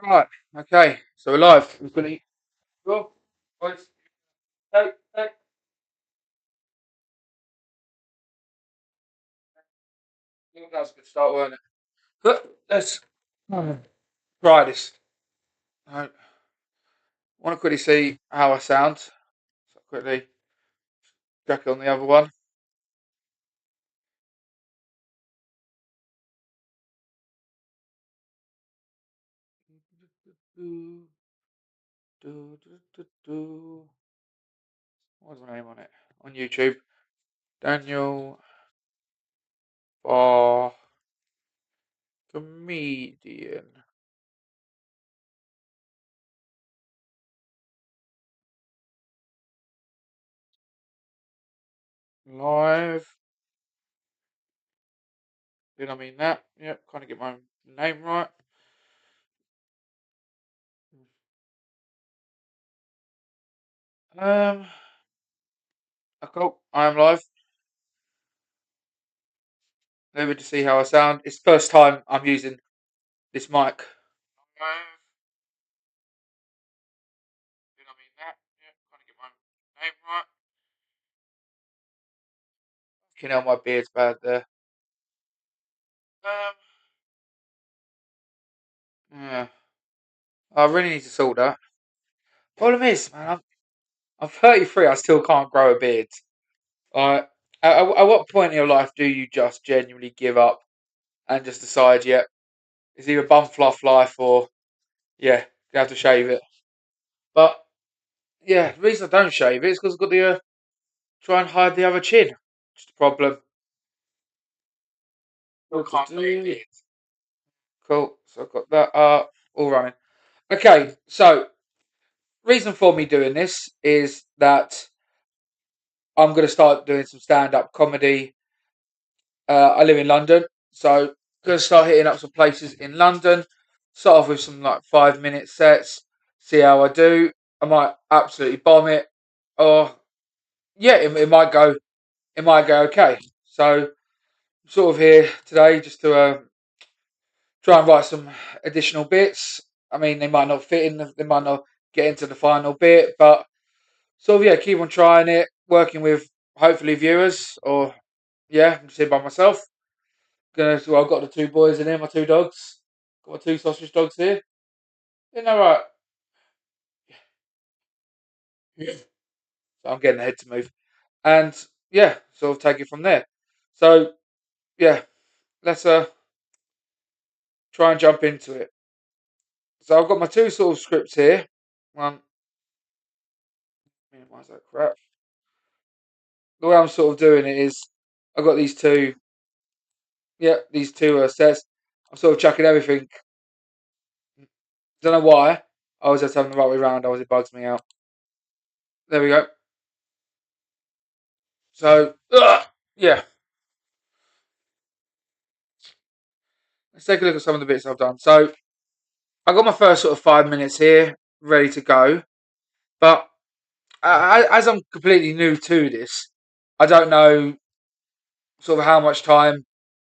Right, okay, so we're live. We're gonna eat. Go, boys. Hey, hey. Yeah, that was a good start, weren't it? But let's try this. I want to quickly see how I sound. So quickly check on the other one. What's my name on it? On YouTube. Daniel Bar Comedian. Live. Did I mean that? Yep, kind of get my name right. Um, cool. I am live. Maybe to see how I sound. It's the first time I'm using this mic. Live. Did I mean that? Yep, kind of get my name right. You know, my beard's bad there. Um, yeah. I really need to sort that. Problem is, man, I'm 33. I still can't grow a beard. Like, at what point in your life do you just genuinely give up and just decide, yeah, it's either bum fluff life or yeah, you have to shave it. But yeah, the reason I don't shave it is because I've got to try and hide the other chin. Just a problem. Still can't grow a beard. Cool. So I've got that all running. Okay, so reason for me doing this is that I'm going to start doing some stand-up comedy. I live in London, so going to start hitting up some places in London. Start off with some like 5 minute sets. See how I do. I might absolutely bomb it, or yeah, it might go. It might go okay. So I'm sort of here today just to try and write some additional bits. I mean, they might not fit in. They might not get into the final bit, but sort of yeah, keep on trying it. Working with hopefully viewers, or yeah, I'm just here by myself. Well, I've got the two boys in here, my two dogs. Got my two sausage dogs here. Isn't that right? Yeah. So I'm getting the head to move, and yeah, sort of take it from there. So yeah, let's try and jump into it. So I've got my two sort of scripts here. One, minimize that crap. The way I'm sort of doing it is I've got these two, yeah, these two sets. I'm sort of chucking everything. Don't know why. I always have to have them the right way around, otherwise it bugs me out. There we go. So, yeah, let's take a look at some of the bits I've done. So, I got my first sort of 5 minutes here, ready to go. But as I'm completely new to this, I don't know sort of how much time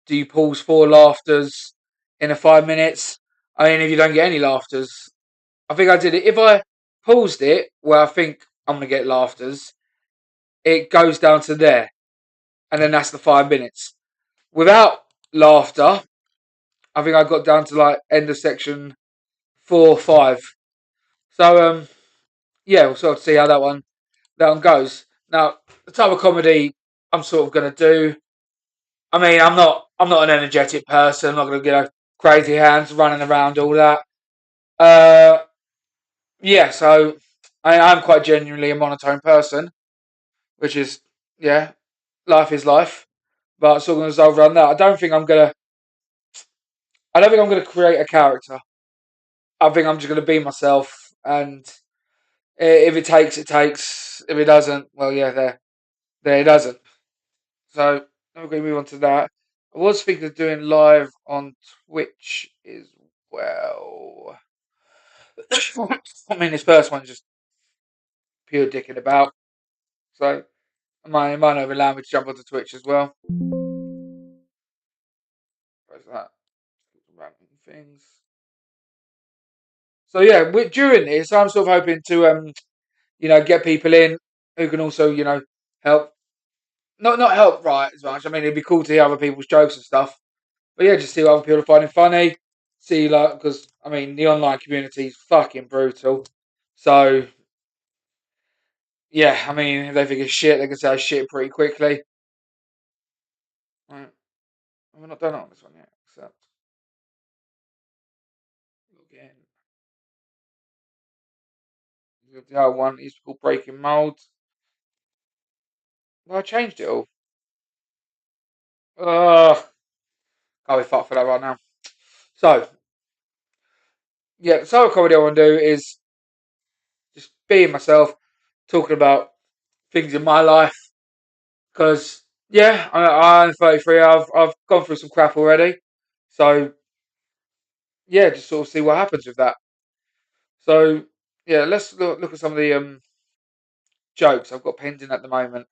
do you pause for laughters in a 5 minutes. I mean, if you don't get any laughters, I think I did it. If I paused it where I think I'm going to get laughters, it goes down to there. And then that's the 5 minutes. Without laughter, I think I got down to like end of section 4 or 5. So yeah, we'll sort of see how that one goes. Now, the type of comedy I'm sort of gonna do. I mean, I'm not an energetic person. I'm not gonna get crazy hands running around all that. Uh, yeah, so I'm quite genuinely a monotone person, which is yeah, life is life. But sort of gonna overrun that. I don't think I'm gonna create a character. I think I'm just gonna be myself, and if it takes, it takes. If it doesn't, well, yeah, there it doesn't. So I'm going to move on to that. I was thinking of doing live on Twitch as well. I mean, this first one's just pure dicking about, so it might not allow me to jump onto Twitch as well. Where's that? Random things. So yeah, during this, I'm sort of hoping to get people in who can also help. Not help write as much. I mean, it'd be cool to hear other people's jokes and stuff. But yeah, just see what other people are finding funny. See, like, because I mean, the online community is fucking brutal. So yeah, I mean, if they think it's shit, they can say shit pretty quickly. Right. We're not done on this one yet. Except again, the other one is called Breaking Mold. Well, I changed it all. Ugh, can't be fucked for that right now. So yeah, the solo comedy I want to do is just being myself, talking about things in my life. Because yeah, I'm 33. I've gone through some crap already. So yeah, just sort of see what happens with that. So yeah, let's look at some of the jokes I've got penned in at the moment.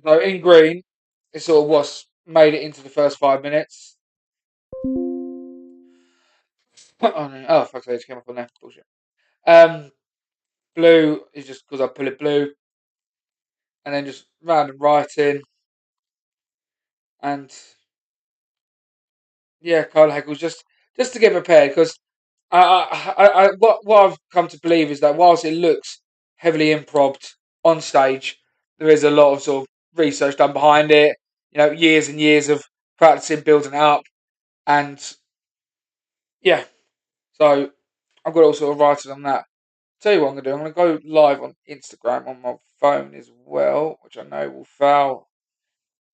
So in green, it sort of was made it into the first 5 minutes. Oh, no. Oh fuck! I just came up on there. Bullshit. Um, blue is just because I pull it blue, and then just random writing, and yeah, Carl Hagel's just to get prepared because what I've come to believe is that whilst it looks heavily improv on stage, there is a lot of sort of research done behind it. Years and years of practicing, building it up, and yeah. So I've got all sort of writing on that. Tell you what I'm gonna do. I'm gonna go live on Instagram on my phone as well, which I know will fail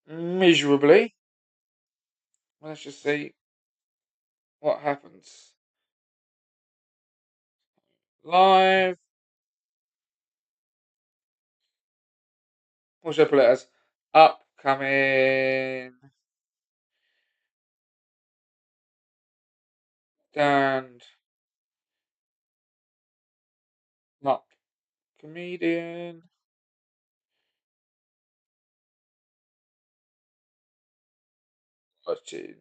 miserably. Let's just see what happens. Live. What should I put it as? Upcoming stand up comedian. Watching.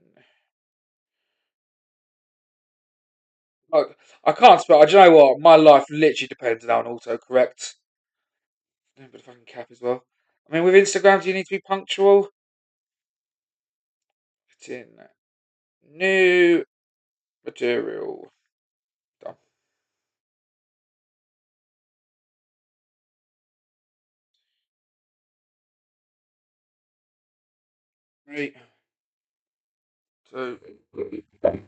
Oh, I can't spell. Do you know what? My life literally depends now on autocorrect. But if I can cap as well. I mean, with Instagram, do you need to be punctual? Put in new material. Done. Three, two, one.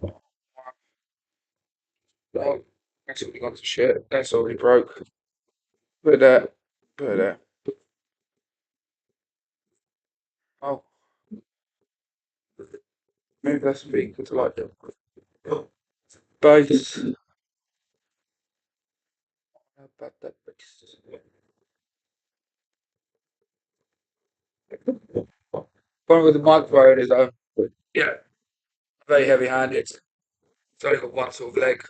Oh, that's already gone to shit. That's already broke. Put it there. Put it there. Oh, move that speaker to like bass. How about that bass? Problem with the microphone is, yeah, very heavy-handed. It's only got one sort of leg.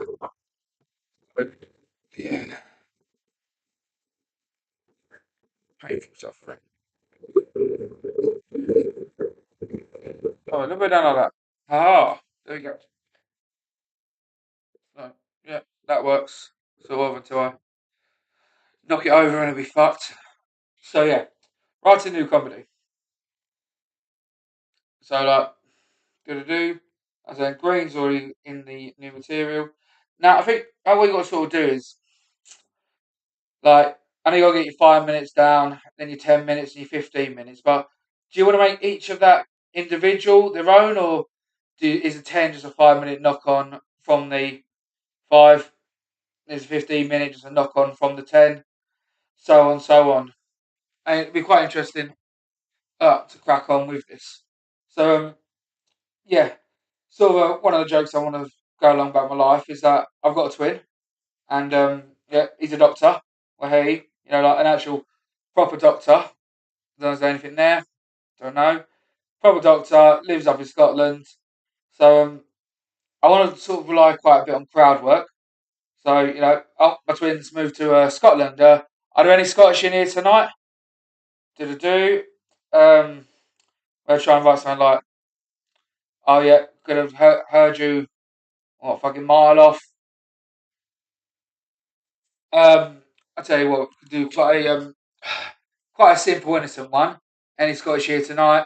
But, yeah, painful suffering. Oh, a little bit down like that. Ah, there we go. So, yeah, that works. Sort of until I knock it over and it'll be fucked. So yeah, writing new comedy. So like, gonna do. As I said, green's already in the new material. Now I think what you got to sort of do is like, I know you got to get your 5 minutes down, then your 10 minutes, and your 15 minutes. But do you want to make each of that individual their own, or is a 10 just a 5 minute knock on from the five? There's 15 minutes just a knock on from the 10, so on, so on. And it'd be quite interesting to crack on with this. So yeah, sort of one of the jokes I want to go along about my life is that I've got a twin, and yeah, he's a doctor. Well, hey, like an actual proper doctor. Don't know if there's anything there. Don't know. Proper doctor lives up in Scotland, so I want to sort of rely quite a bit on crowd work. So oh, my twins moved to Scotland. Are there any Scottish in here tonight? Did I do? I'll try and write something like, "Oh yeah, could have heard you what, fucking mile off. I tell you what, we could do quite a simple, innocent one. Any Scottish here tonight?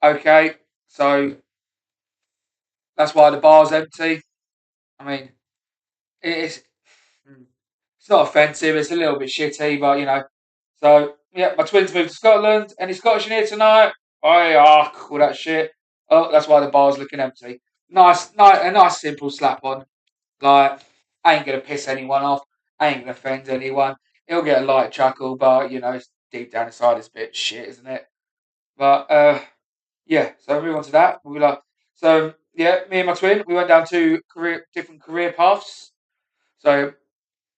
Okay, so that's why the bar's empty. I mean, it's it's not offensive. It's a little bit shitty, but you know. So yeah, my twins moved to Scotland. Any Scottish in here tonight? Oh, all that shit. Oh, that's why the bar's looking empty. A nice simple slap on. Like, I ain't gonna piss anyone off. I ain't gonna offend anyone. He'll get a light chuckle, but you know, it's deep down inside, it's a bit shit, isn't it? But yeah. So move on to that. We like so yeah. Me and my twin, we went down two different career paths. So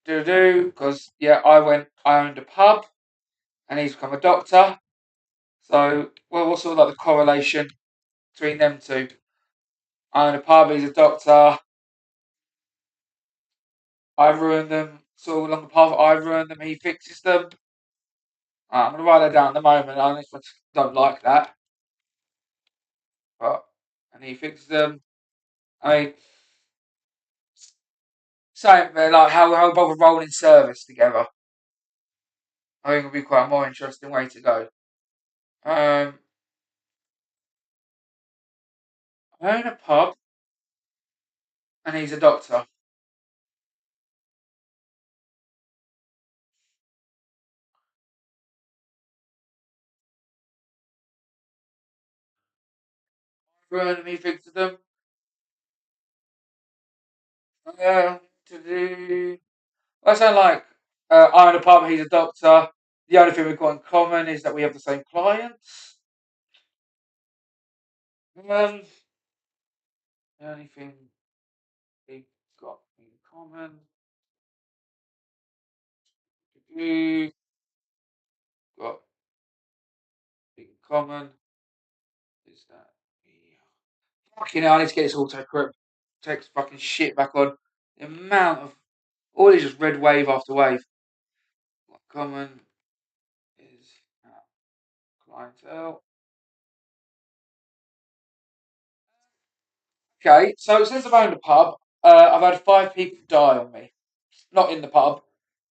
do because yeah, I owned a pub, and he's become a doctor. So well, what's sort of like the correlation between them two? I own a pub, he's a doctor. I ruin them. So along the path I ruin them, he fixes them. I'm gonna write that down at the moment. I just don't like that, but and he fixes them. I mean, same like how both are rolling service together. I think it'll be quite a more interesting way to go. Um, I own a pub, and he's a doctor. Ruin them, he fixes them. To do. I sound like I own a pub, he's a doctor. The only thing we've got in common is that we have the same clients. The only thing we've got in common. We got in common is that we. Fucking hell, I need to get this autocorrect text fucking shit back on. The amount of. All is just red wave after wave. What common is our clientele? Okay, so since I've owned a pub, I've had 5 people die on me. Not in the pub,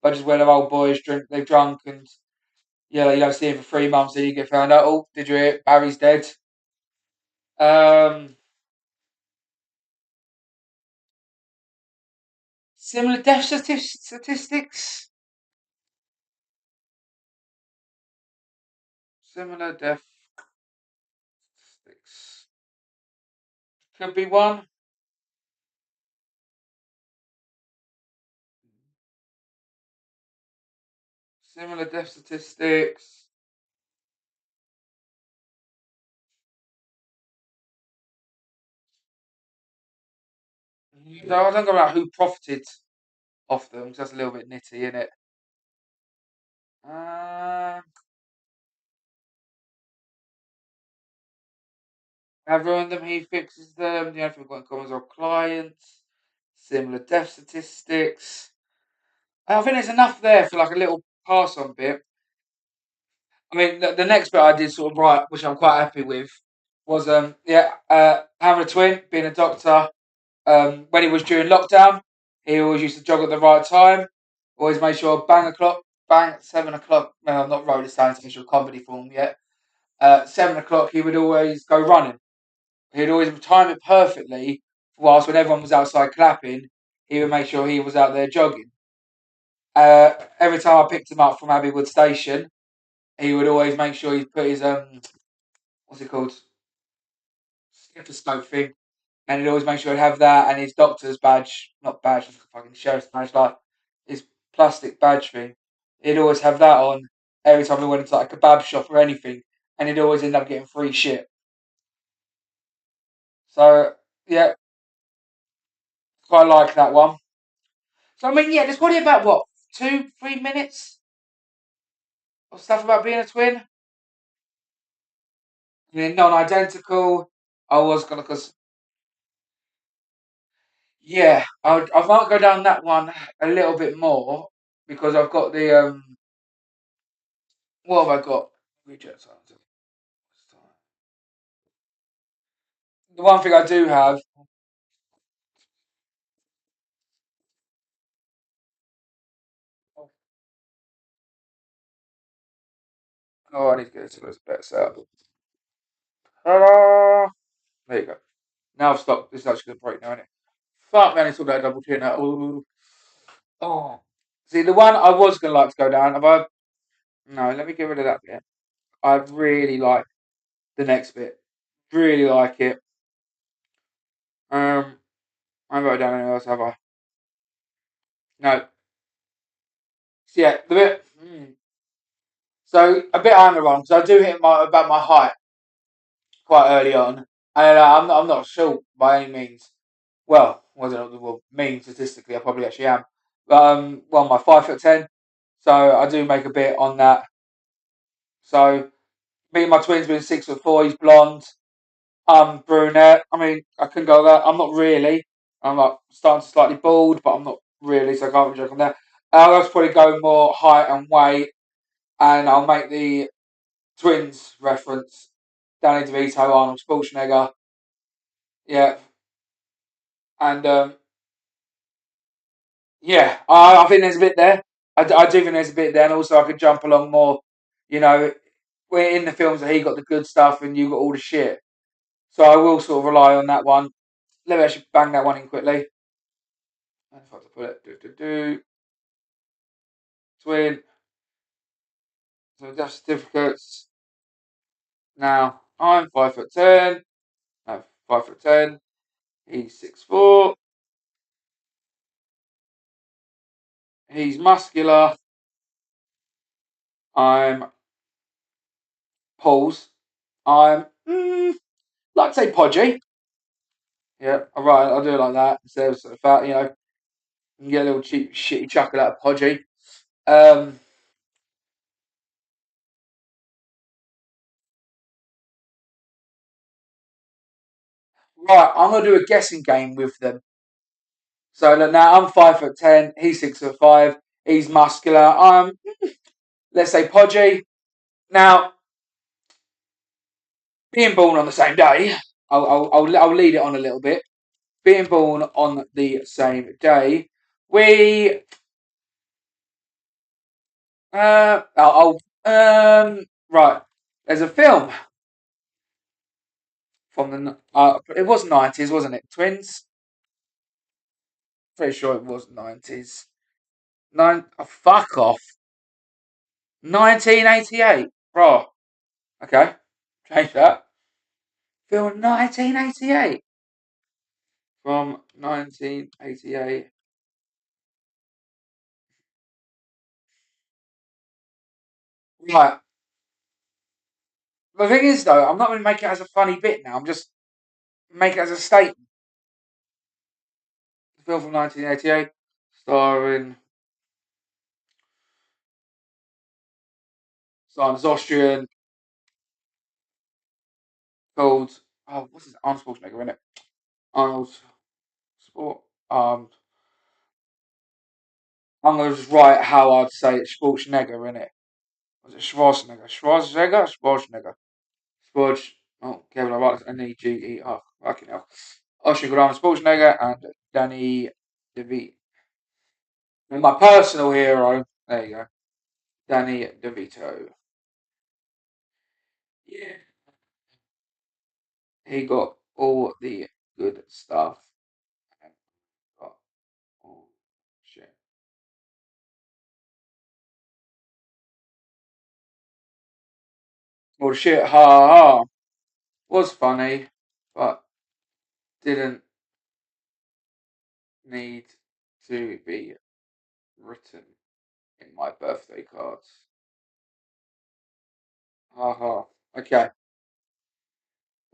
but just where they're old boys drink, they're drunk, and yeah, you don't see him for 3 months, and you get found out. Oh, did you hear? Barry's dead. Um, Similar death statistics. Similar death statistics could be one. Similar death statistics. No, I don't know about who profited off them, 'cause that's a little bit nitty, isn't it? Um, have ruined them. He fixes them. The only thing we've got in common is our clients. Similar death statistics. I think there's enough there for like a little pass on bit. I mean, the next bit I did sort of right, which I'm quite happy with, was having a twin, being a doctor. When he was during lockdown, he always used to jog at the right time. Always made sure bang at 7 o'clock. No, I've not wrote this down into official comedy form yet. 7 o'clock, he would always go running. He'd always time it perfectly. Whilst when everyone was outside clapping, he would make sure he was out there jogging. Every time I picked him up from Abbeywood Station, he would always make sure he put his what's it called, stethoscope thing, and he'd always make sure he'd have that and his doctor's badge, not badge, fucking sheriff's badge, like his plastic badge thing. He'd always have that on every time we went into like a kebab shop or anything, and he'd always end up getting free shit. So yeah, quite like that one. So I mean, yeah, there's probably about what 2, 3 minutes of stuff about being a twin. I mean, non-identical. I was gonna, cause yeah, I might go down that one a little bit more because I've got the what have I got? Reject signs. The one thing I do have Oh, I need to get this a little better set up. Ta-da! There you go. Now I've stopped. This is actually going to break now, isn't it? Fuck, man, it's all that double chin now. Ooh. Oh. See, the one I was going to like to go down, have I? No, let me get rid of that bit. I really like the next bit. Really like it. I haven't wrote down anything else, have I? No. So, yeah, the bit. So, a bit I'm wrong, because I do hit about my height quite early on. And I'm not short by any means. Well, wasn't well, mean statistically, I probably actually am. But well, my 5'10", so I do make a bit on that. So me and my twins being 6'4", he's blonde, I'm brunette. I mean, I can go that. I'm not really. I'm like starting to slightly bald, but I'm not really, so I can't joke on that. I'll just probably go more height and weight, and I'll make the twins reference. Danny DeVito, Arnold Schwarzenegger, yeah, and yeah, I think there's a bit there. I do think there's a bit there, and also I could jump along more. You know, we're in the films that he got the good stuff and you got all the shit. So I will sort of rely on that one. Let me actually bang that one in quickly. If I have to put it, twin. So death certificates. Now I'm 5'10". No, 5'10". He's 6'4". He's muscular. I'm pause. I'm like to say podgy. Yeah, all right. I'll do it like that instead of sort of fat. You know, you can get a little cheap shitty chuckle out of podgy. Um, right, I'm gonna do a guessing game with them. So look, now I'm 5'10". He's 6'5". He's muscular. I'm let's say podgy. Now being born on the same day, I'll lead it on a little bit. Being born on the same day, we right. There's a film from the it was 90s, wasn't it? Twins. Pretty sure it was 90s. Oh, fuck off. 1988. Bro. Okay. Change that. Film 1988. From 1988. Right. The thing is, though, I'm not going to make it as a funny bit now. I'm just make it as a statement. The film from 1988, starring this Austrian called what's his Arnold Schwarzenegger in it? Arnold Sport. I'm going to just write how I'd say it. Schwarzenegger in it. Was it Schwarzenegger? Schwarzenegger. Schwarz. Oh, Kevin, I write this Neger. Fucking hell. Austrian called Arnold Schwarzenegger and Danny DeVito. And my personal hero. There you go. Danny DeVito. Yeah. He got all the good stuff. And got all shit. All the shit, ha ha. Was funny, but didn't need to be written in my birthday cards. Ha ha. Okay.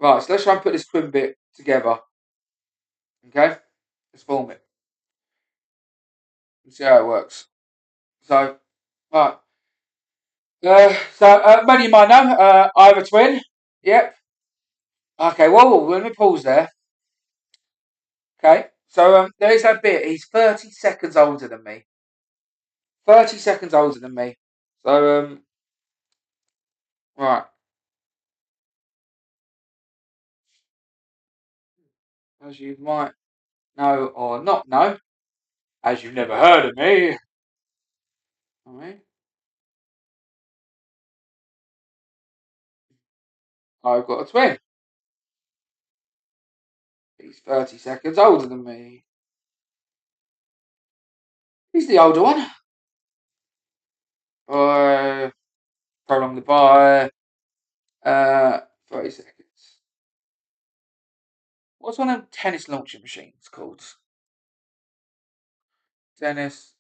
Right, so let's try and put this twin bit together. Okay? Let's form it. Let's see how it works. So, right. Many of you might know, I have a twin. Yep. Okay, whoa, let me pause there. Okay, so there is that bit. He's 30 seconds older than me. 30 seconds older than me. So, right. As you might know or not know, as you've never heard of me. Alright. I've got a twin. He's 30 seconds older than me. He's the older one. I prolong the by 30 seconds. What's one of them tennis launching machines called? Tennis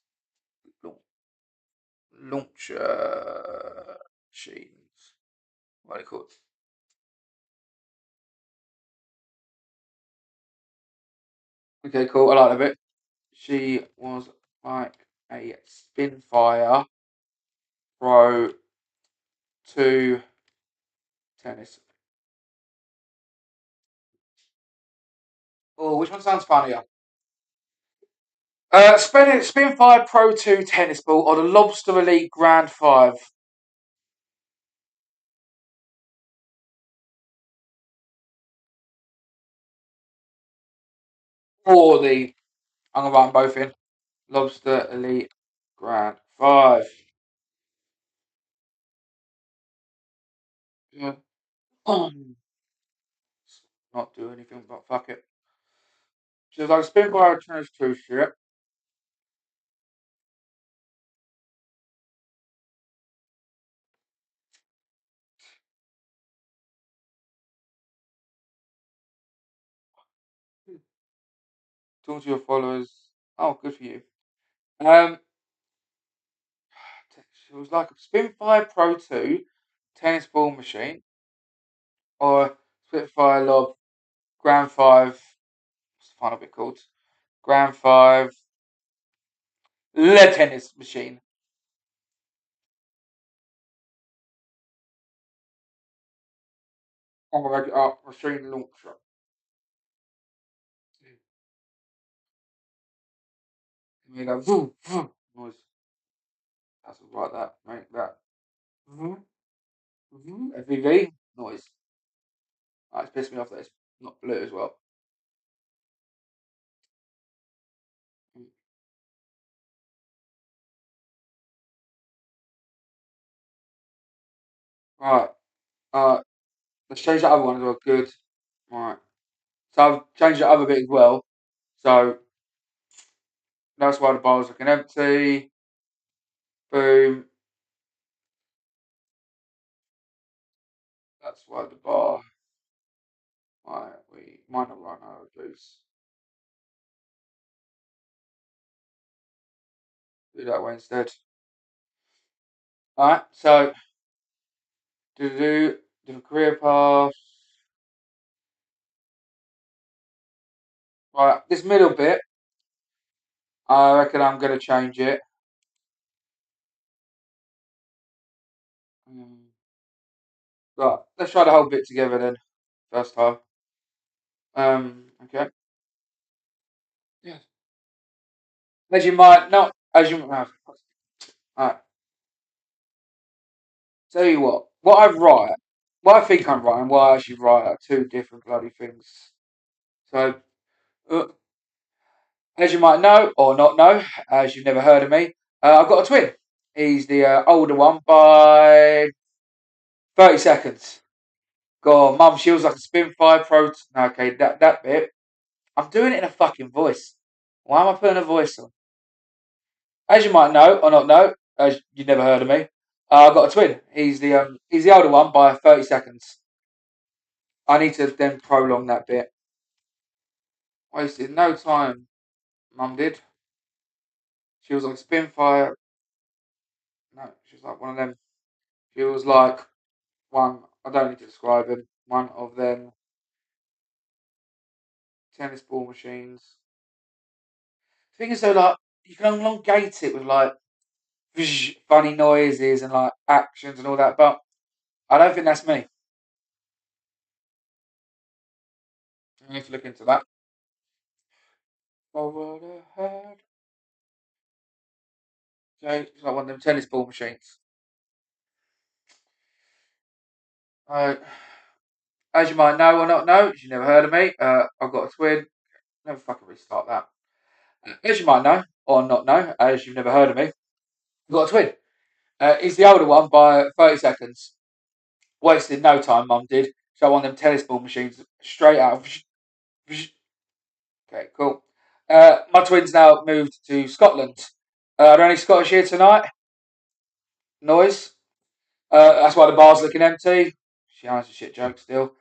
launcher machines. What are they called? Okay, cool. I like that bit. She was like a Spinfire Pro 2 tennis. Oh, which one sounds funnier? Spinfire Pro 2 tennis ball or the Lobster Elite Grand 5? Or the, I'm going to write them both in. Lobster Elite Grand 5. Yeah. Not do anything but fuck it. She was like Spinfire tennis 2 shit. Talk to your followers. Oh, good for you. Um, She was like a Spitfire Pro 2 tennis ball machine or Spitfire Lob Grand 5. What's the final bit called? Grand 5 Le Tennis Machine. I'm going to make it up. Machine launcher. You go vroom, vroom, noise. That's like that. Make that. Vroom, vroom, FVV noise. It's pissed me off that it's not blue as well. Right. Uh, let's change that other one as well. Good. Right. So I've changed the other bit as well. So that's why the bar is looking empty. Boom. That's why the bar. Right. We might not run out of juice. Do that way instead. Alright. So do the career path. Right. This middle bit. I reckon I'm going to change it. Right. Let's try the whole bit together then. First time. Okay. Yes. As you might not. As you. Alright. Tell you what. What I write. What I think I'm writing. What I actually write are two different bloody things. So. Uh, as you might know or not know, as you've never heard of me, I've got a twin. He's the older one by 30 seconds. Go on, Mum, she was like a Spitfire Pro. No, okay, that bit. I'm doing it in a fucking voice. Why am I putting a voice on? As you might know or not know, as you've never heard of me, I've got a twin. He's the older one by 30 seconds. I need to then prolong that bit. Wasted no time, Mum did. She was like a Spitfire. No, she was like one of them. She was like one. I don't need to describe him. One of them tennis ball machines. The thing is, though, like you can elongate it with like funny noises and like actions and all that, but I don't think that's me. I need to look into that. Forward ahead. So it's like one of them tennis ball machines. Uh, as you might know or not know, as you never heard of me, I've got a twin. Never fucking restart that. As you might know or not know, as you've never heard of me, I've got a twin. He's the older one by 30 seconds. Wasted no time, Mum did. So one of them tennis ball machines straight out. Okay, cool. My twins now moved to Scotland. Are there any Scottish here tonight? Noise. That's why the bar's looking empty. She has a shit joke still.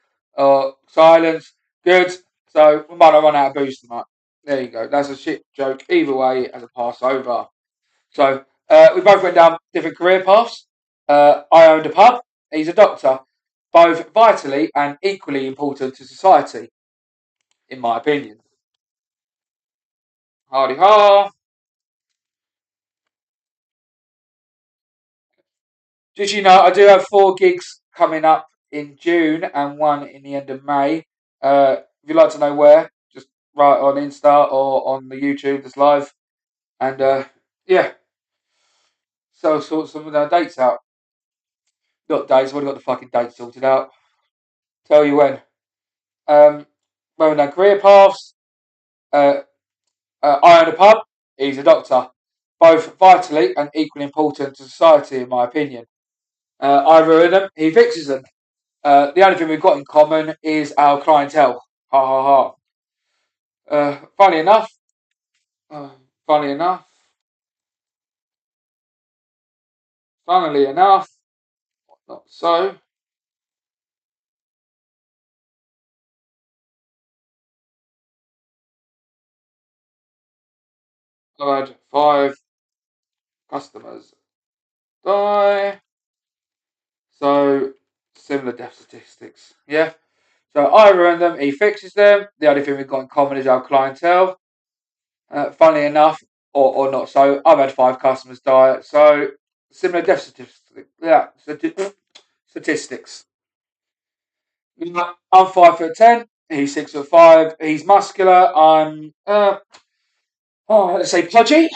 Silence. Good. So we might not run out of booze tonight. There you go. That's a shit joke either way as a Passover. So we both went down different career paths. I owned a pub. He's a doctor. Both vitally and equally important to society, in my opinion. Hardy ha. Did you know I do have 4 gigs coming up in June and one in the end of May? If you'd like to know where, just write on Insta or on the YouTube that's live. And yeah, so sort some of the dates out. Got dates, I've already got the fucking dates sorted out. Tell you when. When we're done career paths, uh, I own a pub, he's a doctor. Both vitally and equally important to society, in my opinion. I ruin them, he fixes them. The only thing we've got in common is our clientele. Ha ha ha. Funny enough, uh, funny enough, funnily enough, not so. I've had 5 customers die. So similar death statistics. Yeah. So I ruin them, he fixes them. The only thing we've got in common is our clientele. Funnily enough, or not so, I've had 5 customers die. So similar death statistics. Yeah, statistics. I'm 5'10". He's 6'5". He's muscular. I'm let's say pudgy.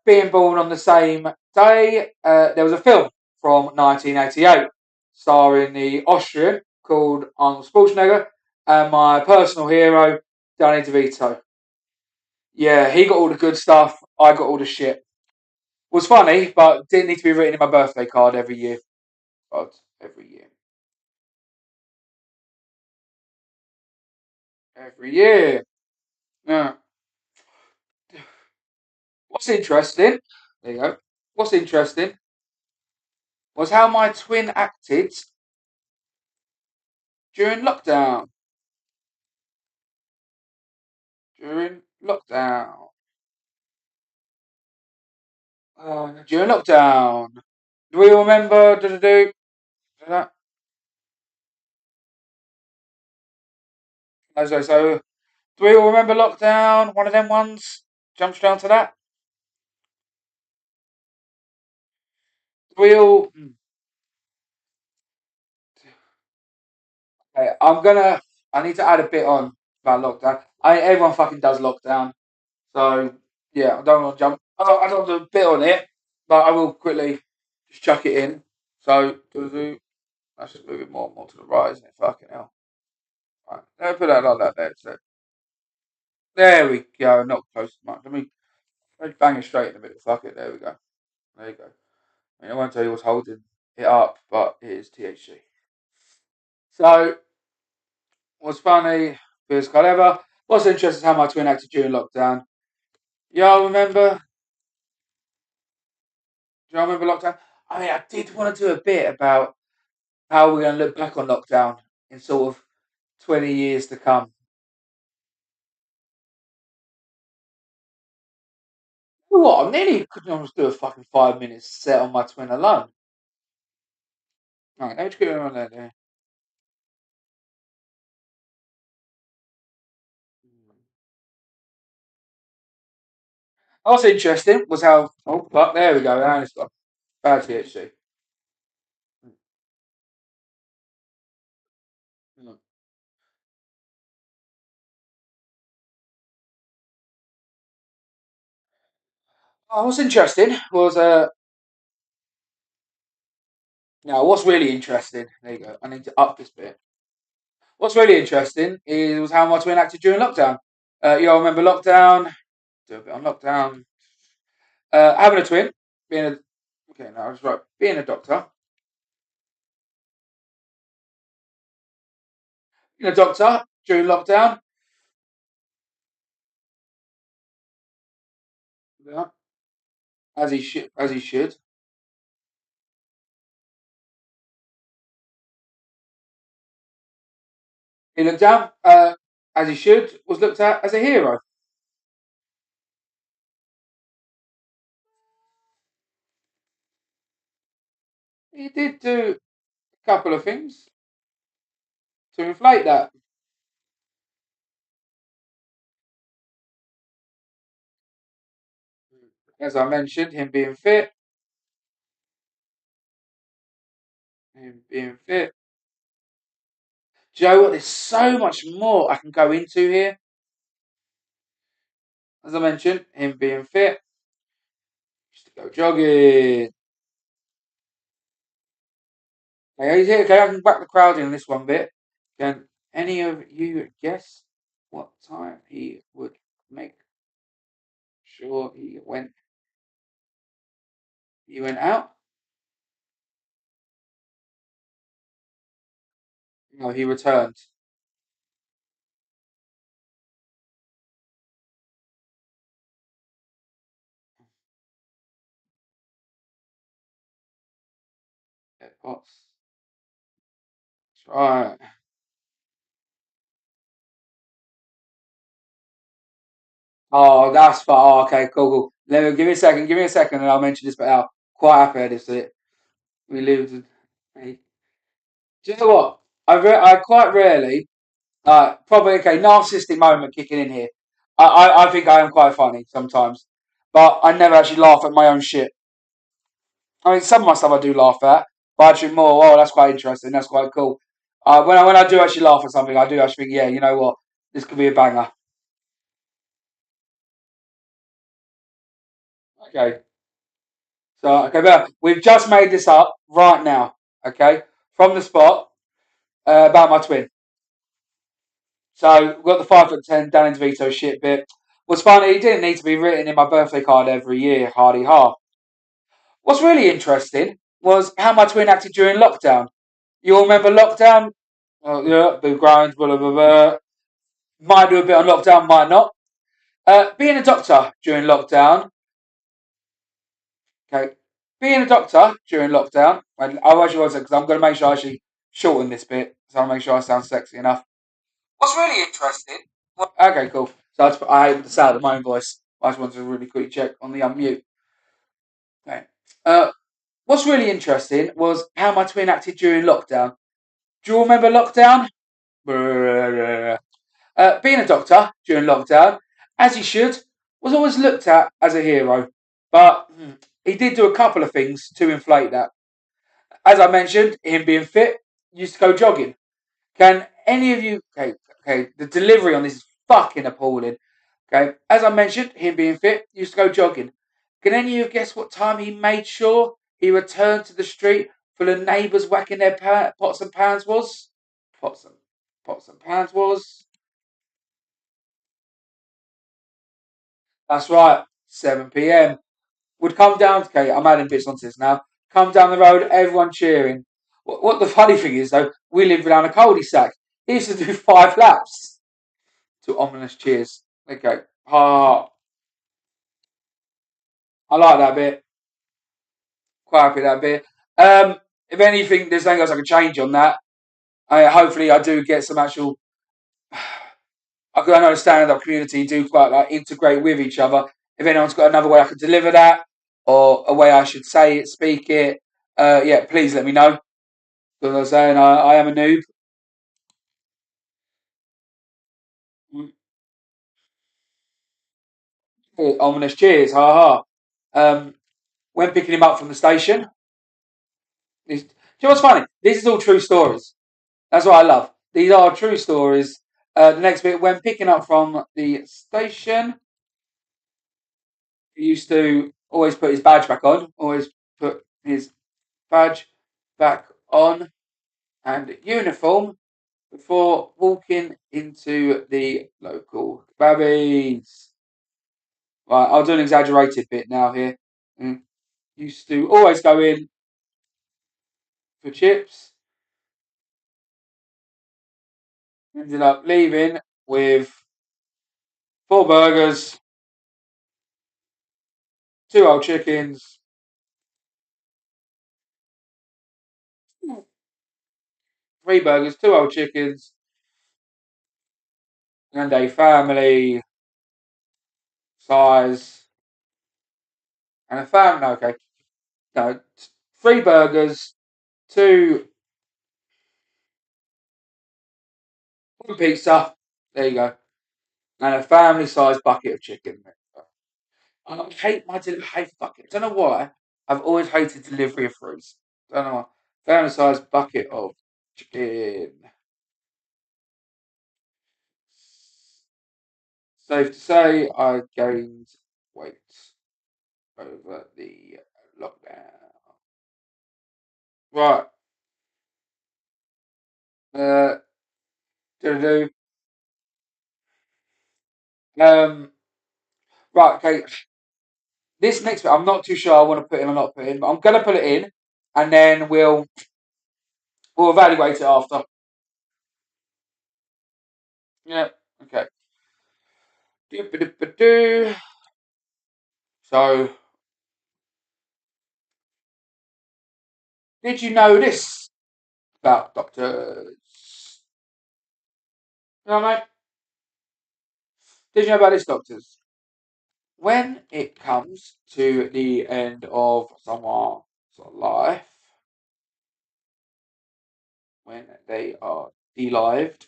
Being born on the same day, there was a film from 1988 starring the Austrian called Arnold Schwarzenegger and my personal hero Danny DeVito. Yeah, he got all the good stuff. I got all the shit. Was funny, but didn't need to be written in my birthday card every year. But every year, every year. Yeah. What's interesting? There you go. What's interesting was how my twin acted during lockdown. During lockdown. During lockdown. Do we all remember? Do that? So, do we all remember lockdown? One of them ones. Jump straight onto that. Do we all? Okay, I'm gonna. I need to add a bit on about lockdown. Everyone fucking does lockdown. So yeah, I don't want to jump. I don't want to bit on it, but I will quickly just chuck it in. So let's just move it more and more to the right, isn't it? Fucking hell. Right, let me put that like that there. So there we go. Not close to much. Let me bang it straight in the middle. Fuck it. There we go. There you go. I mean, I won't tell you what's holding it up, but it is THC. So what's funny, feels clever. What's interesting is how my twin acted during lockdown. Y'all remember? Do y'all remember lockdown? I mean, I did want to do a bit about how we're going to look back on lockdown in sort of 20 years to come. You know what? I nearly could almost do a fucking 5 minutes set on my twin alone. Right, let me just get it on there. What's interesting was how. Oh, fuck, there we go. Now it's got bad THC. Mm. What's interesting was. Now, what's really interesting. There you go. I need to up this bit. What's really interesting is how my twin acted during lockdown. You all remember lockdown? Do a bit on lockdown. Having a twin, being a okay, now I was right. Being a doctor, a doctor during lockdown. Yeah, as he should. As he should. He looked down, as he should. Was looked at as a hero. He did do a couple of things to inflate that. As I mentioned, him being fit. Do you know what? There's so much more I can go into here. As I mentioned, him being fit. Used to go jogging. Okay, he's here. Okay, I can back the crowd in this one bit. Can any of you guess what time he would make sure he went out? No, he returned. Yeah, Potts. That's right. Oh, that's fine. Oh, okay, cool, cool. Give me a second. Give me a second, and I'll mention this. But I'm quite happy I did it. We lived. Do you know what? I quite rarely. Probably okay. Narcissistic moment kicking in here. I think I am quite funny sometimes, but I never actually laugh at my own shit. I mean, some of my stuff I do laugh at, but I think more. Oh, that's quite interesting. That's quite cool. When I do actually laugh at something, I do actually think, yeah, you know what, this could be a banger. Okay, so okay, but we've just made this up right now. Okay, from the spot about my twin. So we've got the 5'10" Dan DeVito shit bit. What's funny, it didn't need to be written in my birthday card every year, hardy ha. What's really interesting was how my twin acted during lockdown. You all remember lockdown? Oh, yeah, big grinds, blah, blah, blah, blah. Might do a bit on lockdown, might not. Being a doctor during lockdown, okay. Being a doctor during lockdown, and I actually was because I'm going to make sure I actually shorten this bit, so I'll make sure I sound sexy enough. What's really interesting? Okay, cool. So I able to say out of my own voice. I just wanted to really quickly check on the unmute. Okay. Uh, what's really interesting was how my twin acted during lockdown. Do you all remember lockdown? Being a doctor during lockdown, as he should, was always looked at as a hero. But he did do a couple of things to inflate that. As I mentioned, him being fit, used to go jogging. Can any of you? Okay, okay. The delivery on this is fucking appalling. Okay, as I mentioned, him being fit, used to go jogging. Can any of you guess what time he made sure he returned to the street full of neighbours whacking their pots and pans was? Pots and pots and pans was. That's right, 7 p.m. Would come down. Okay, I'm adding bits onto this now. Come down the road, everyone cheering. What the funny thing is though, we live around a cul-de-sac. He used to do 5 laps to ominous cheers. Okay, ah, I like that bit. Quite happy with that bit. If anything, there's nothing else I can change on that. Hopefully, I do get some actual. I can understand that community do quite like integrate with each other. If anyone's got another way I could deliver that, or a way I should say it, speak it, yeah, please let me know. Because I'm saying I am a noob. Mm. Ominous cheers, ha ha. When picking him up from the station, do you know what's funny? This is all true stories. That's what I love. These are true stories. The next bit, when picking up from the station, he used to always put his badge back on, always put his badge back on and uniform before walking into the local babbies. Right, I'll do an exaggerated bit now here. Mm. Used to always go in for chips Ended up leaving with 4 burgers, 2 whole chickens, 3 burgers, 2 whole chickens, and a family size and a family. No, okay, no, 3 burgers, two one pizza. There you go, and a family size bucket of chicken. I hate my hate bucket. I don't know why. I've always hated delivery of fruits. Don't know why. Family size bucket of chicken. Safe to say, I gained weight over the lockdown. Right. Uh, do. Right. Okay. This next bit, I'm not too sure I want to put in or not put in, but I'm gonna put it in, and then we'll evaluate it after. Yeah. Okay. Do. So, did you know this about doctors? You know, mate. Did you know about this, doctors? When it comes to the end of someone's life, when they are delived,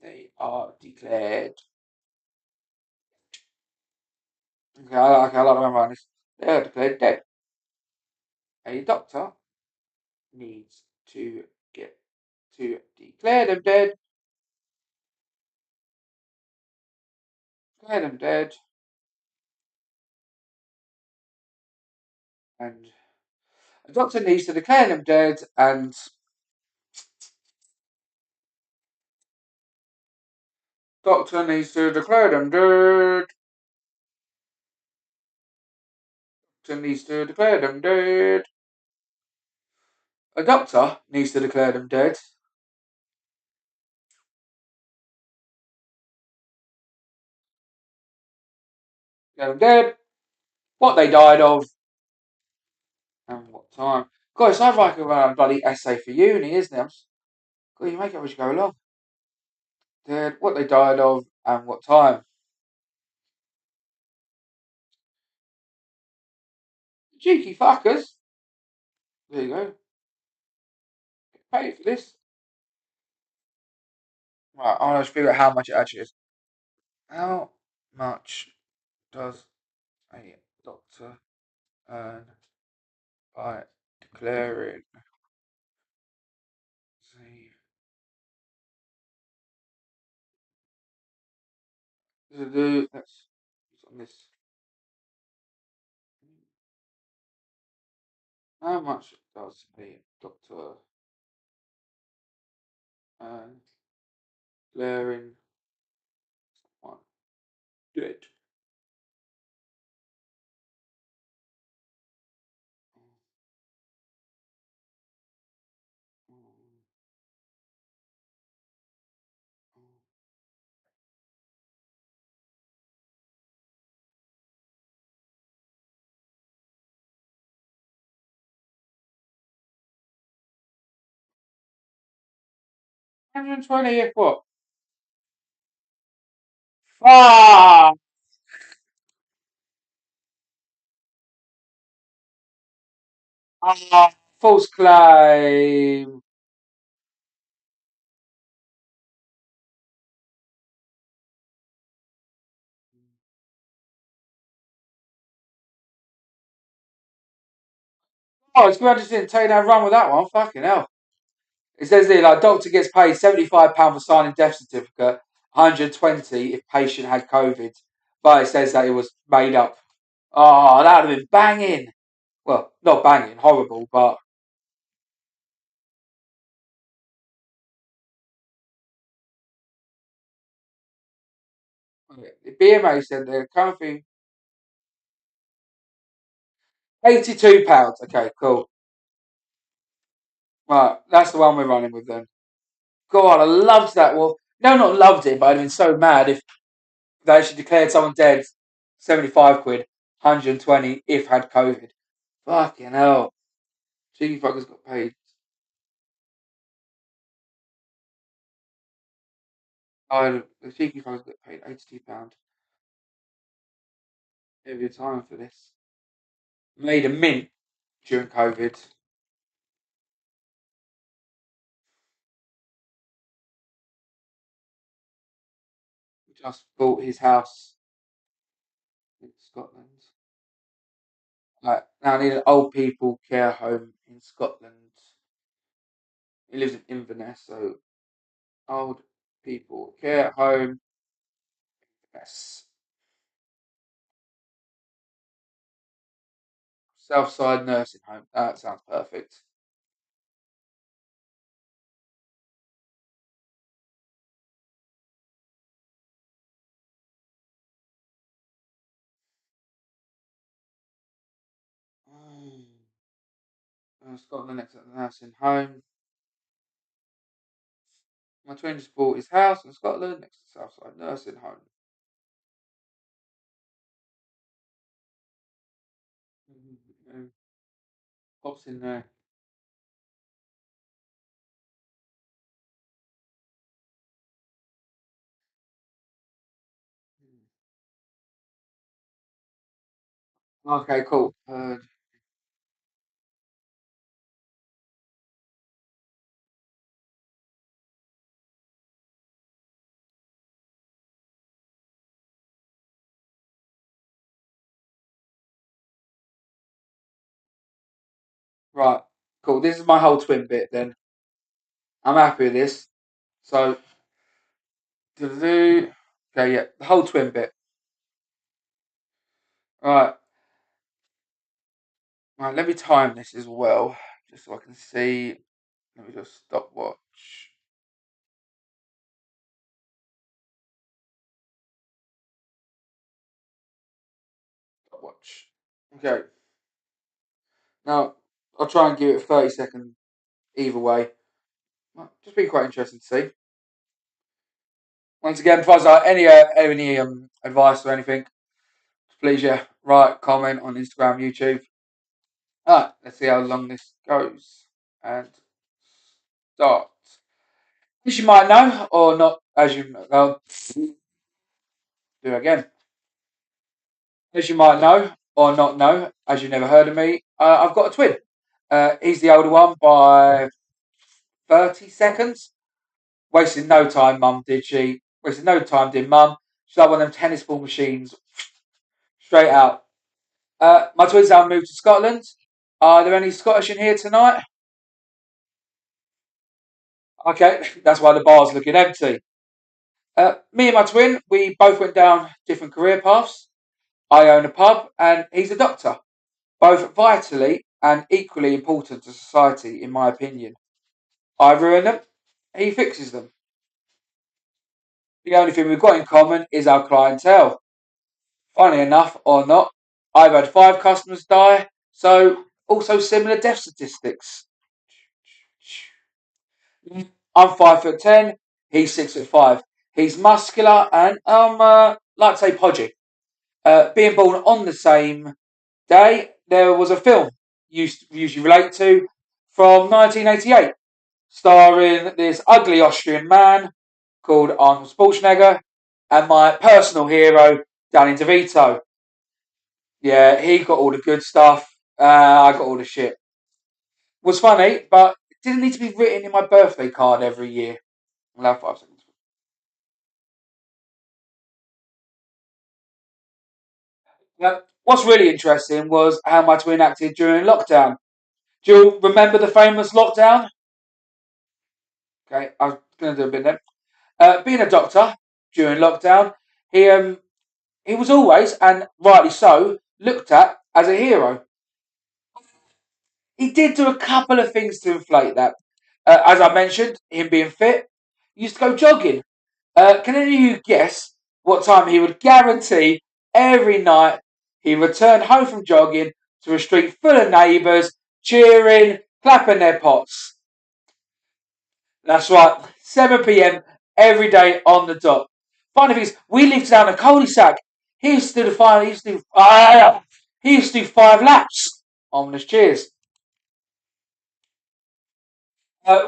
they are declared. Okay, I like to remember this. They are declared dead. A doctor needs to get to declare them dead, declare them dead, and a doctor needs to declare them dead, and doctor needs to declare them dead. Doctor needs to declare them dead. A doctor needs to declare them dead. Declare them dead. What they died of, and what time. God, it's like a bloody essay for uni, isn't it? God, you make it as you go along. Dead. What they died of, and what time. Cheeky fuckers. There you go. Pay for this. Right, I want to figure out how much it actually is. How much does a doctor earn by declaring let's on this. How much does a doctor earn declaring someone dead? $120 if what? Ah! Ah! False claim. Oh, it's glad I just didn't take that run with that one. Fucking hell. It says there, like, doctor gets paid £75 for signing death certificate, 120 if patient had COVID. But it says that it was made up. Oh, that would have been banging. Well, not banging, horrible, but the BMA said they're currently £82. Okay, cool. Right, that's the one we're running with then. God, I loved that. Well, no, not loved it, but I'd have been so mad if they actually declared someone dead. 75 quid, 120 if had COVID. Fucking hell. Cheeky fuckers got paid. The cheeky fuckers got paid £82 every time for this. Made a mint during COVID. Just bought his house in Scotland. Like, now I need an old people care home in Scotland. He lives in Inverness, so old people care home. Yes. Southside nursing home. That sounds perfect. Scotland next to the nursing home. My twin just bought his house in Scotland next to Southside nursing home. Pops in there. Okay, cool. Right, cool. This is my whole twin bit then. I'm happy with this. So, do okay, yeah, the whole twin bit. Right, right. Let me time this as well, just so I can see. Let me just stop watch. Stop watch. Okay. Now I'll try and give it 30 seconds either way. Well, just be quite interesting to see. Once again, if I any advice or anything, please yeah, write, comment on Instagram, YouTube. Alright, let's see how long this goes. And start. As you might know, or not, as you well, do it again. As you might know, or not know, as you've never heard of me, I've got a twin. He's the older one by 30 seconds. Wasted no time, mum, did she? Wasted no time, did mum. She's like one of them tennis ball machines, straight out. My twins now moved to Scotland. Are there any Scottish in here tonight? Okay, that's why the bar's looking empty. Me and my twin, we both went down different career paths. I own a pub and he's a doctor. Both vitally and equally important to society, in my opinion. I ruin them, he fixes them. The only thing we've got in common is our clientele. Funny enough or not, I've had 5 customers die, so also similar death statistics. I'm 5'10", he's 6'5". He's muscular and like to say podgy. Being born on the same day, there was a film usually relate to from 1988, starring this ugly Austrian man called Arnold Schwarzenegger and my personal hero, Danny DeVito. Yeah, he got all the good stuff. I got all the shit. Was funny, but it didn't need to be written in my birthday card every year. I'll have 5 seconds. What's really interesting was how my twin acted during lockdown. Do you remember the famous lockdown? Okay, I was going to do a bit then. Being a doctor during lockdown, he um he was always, and rightly so, looked at as a hero. He did do a couple of things to inflate that. As I mentioned, him being fit, he used to go jogging. Can any of you guess what time he would guarantee every night he returned home from jogging to a street full of neighbours cheering, clapping their pots? That's right, 7 p.m. every day on the dot. Funny thing is, we lived down a cul-de-sac. He used to do the final. He used to do 5 laps. Ominous cheers.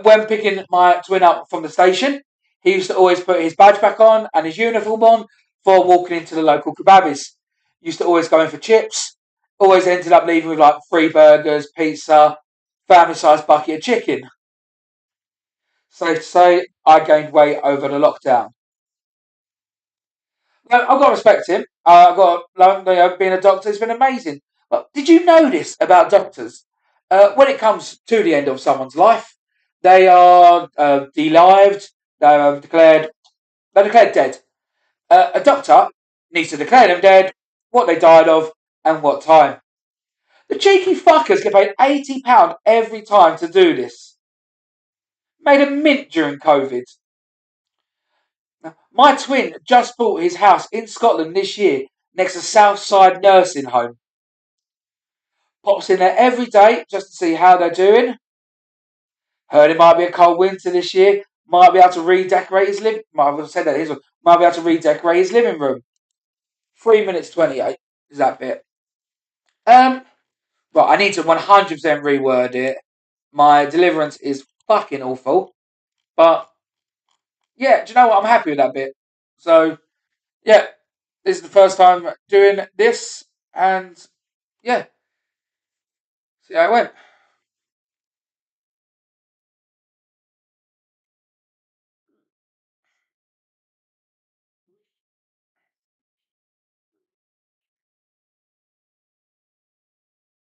When picking my twin up from the station, he used to always put his badge back on and his uniform on for walking into the local kebabbies. Used to always go in for chips. Always ended up leaving with like 3 burgers, pizza, family-sized bucket of chicken. Safe to say, I gained weight over the lockdown. I've got to respect him. I've got being a doctor has been amazing. But did you know this about doctors? When it comes to the end of someone's life, they are delived. They are declared. They're declared dead. A doctor needs to declare them dead, what they died of, and what time. The cheeky fuckers get paid £80 every time to do this. Made a mint during COVID. My twin just bought his house in Scotland this year next to Southside Nursing Home. Pops in there every day just to see how they're doing. Heard it might be a cold winter this year. Might be able to redecorate his living. Might have said that his might be able to redecorate his living room. 3 minutes 28 is that bit. Um, right, I need to 100% reword it. My deliverance is fucking awful, but yeah, do you know what? I'm happy with that bit. So yeah, this is the first time doing this, and yeah, see how it went.